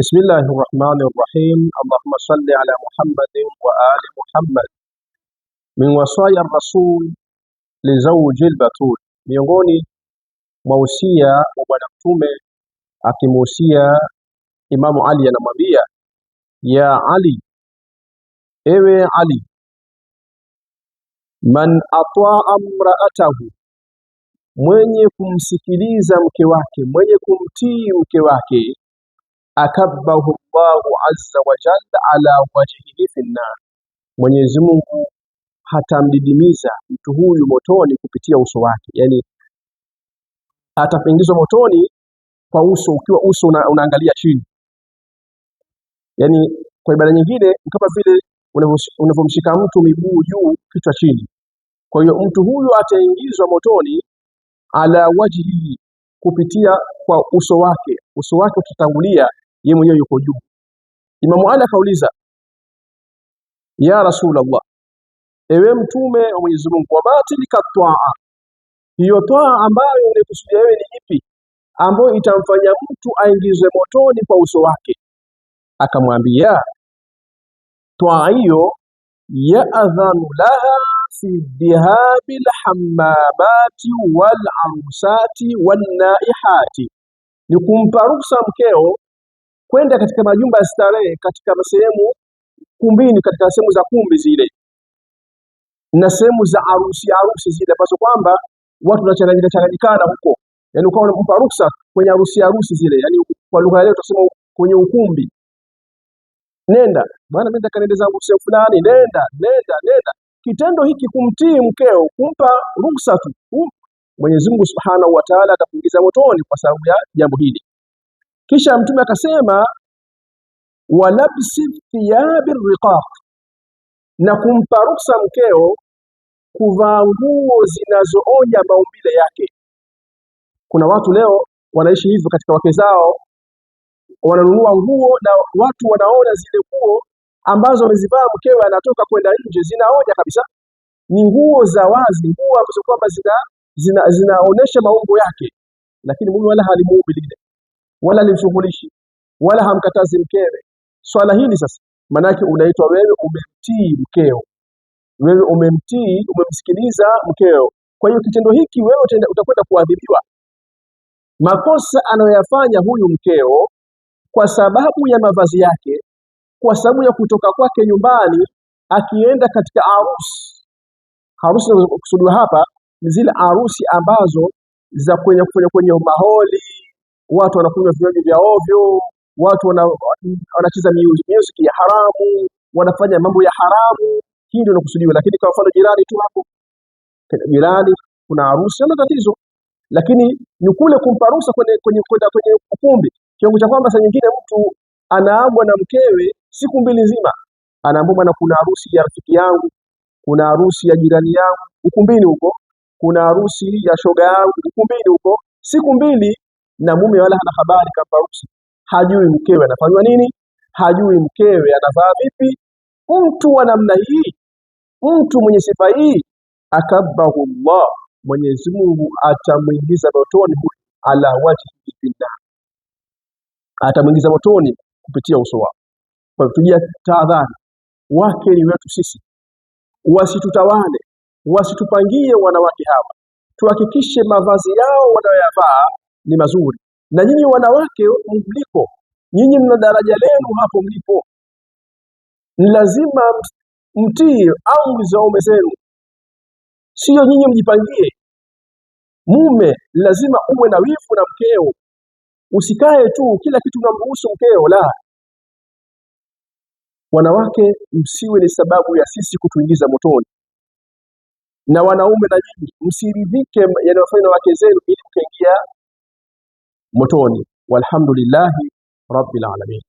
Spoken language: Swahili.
بسم الله الرحمن الرحيم. اللهم صل على محمد وآل محمد. من وصايا الرسول لزوج البتول, miongoni mwa usia wa bwana mtume akimuhusia Imamu Ali, anamwambia ya Ali, ewe Ali, man ataa mraatahu, mwenye kumsikiliza mke wake, mwenye kumtii mke wake, akabbahu Allahu azza wa jalla ala wajhihi fi nnar, Mwenyezi Mungu hatamdidimiza mtu huyu motoni kupitia uso wake. Yani atapingizwa motoni kwa uso, ukiwa uso unaangalia chini. Yani kwa ibara nyingine kama vile unavyomshika mtu miguu juu kichwa chini. Kwa hiyo mtu huyu ataingizwa motoni ala wajhihi, kupitia kwa uso wake. Uso wake ukitangulia, yeye mwenyewe yuko juu. Imamu Ali akauliza, ya Rasulullah, ewe mtume wa Mwenyezi Mungu, wa batilika taa, hiyo taa ambayo unakusudia wewe ni ipi, ambayo itamfanya mtu aingizwe motoni kwa uso wake? Akamwambia, taa hiyo ya'dhanu laha fi dhihabil hammamati wal arusati wan naihati, ni kumpa ruhusa mkeo kwenda katika majumba ya starehe, katika sehemu kumbini, katika sehemu za kumbi zile na sehemu za harusi zile ambazo kwamba watu wanachanganyikana huko. Yani ukawa unampa ruhusa kwenye harusi zile, yani kwa lugha leo tunasema kwenye ukumbi. Nenda bwana, mimi nataka niende zangu sehemu fulani, nenda. Kitendo hiki kumtii mkeo, kumpa ruhusa tu, Mwenyezi Mungu Subhanahu wa Ta'ala atakuingiza motoni kwa sababu ya jambo hili. Kisha mtume akasema, walabsi thiyabir riqaq, na kumpa ruhusa mkeo kuvaa nguo zinazoonya maumbile yake. Kuna watu leo wanaishi hivyo katika wake zao, wananunua nguo na watu wanaona zile nguo ambazo amezivaa mkewe anatoka kwenda nje zinaonya kabisa. Ni nguo za wazi, nguo ambazo kwamba zinaonesha maumbo yake, lakini mume wala halimuumbi lile, wala limshughulishi, wala hamkatazi mkewe. Swala hili sasa manake unaitwa wewe umemtii mkeo, wewe umemsikiliza mkeo. Kwa hiyo kitendo hiki wewe utakwenda kuadhibiwa. Makosa anayoyafanya huyu mkeo kwa sababu ya mavazi yake, kwa sababu ya kutoka kwake nyumbani akienda katika harusi zinazokusudiwa hapa ni zile harusi ambazo za kwenye maholi, watu wanakunywa vinywaji vya ovyo, watu wanacheza music ya haramu, wanafanya mambo ya haramu. Hii ndio inakusudiwa. Lakini kwa mfano jirani tu hapo, jirani kuna harusi, hana tatizo, lakini ni kule kumpa ruhusa kwenda kwenye ukumbi, kiwango cha kwamba saa nyingine mtu anaambwa na mkewe siku mbili nzima, anaambwa na kuna harusi ya rafiki yangu, kuna harusi ya jirani yangu ukumbini huko, kuna harusi ya shoga yangu ukumbini huko, siku mbili, na mume wala hana habari kama harusi. Hajui mkewe anafanywa nini, hajui mkewe anavaa vipi. Mtu wa namna hii, mtu mwenye sifa hii, akabbahu Allah, Mwenyezi Mungu atamuingiza motoni ala wajhi billah, atamuingiza motoni kupitia uso wake. Kwa hiyo tujia tahadhari, wake ni wetu sisi, wasitutawale, wasitupangie wanawake hawa. Tuhakikishe mavazi yao wanayoyavaa ni mazuri. Na nyinyi wanawake mlipo, nyinyi mna daraja lenu hapo mlipo, ni lazima mtii amri za waume zenu, sio nyinyi mjipangie. Mume lazima uwe na wivu na mkeo, usikae tu kila kitu unamruhusu mkeo. La, wanawake msiwe ni sababu ya sisi kutuingiza motoni, na wanaume na nyinyi msiridhike yanayofanywa na wake zenu ili mkaingia motoni. Walhamdulillahi rabbil alamin.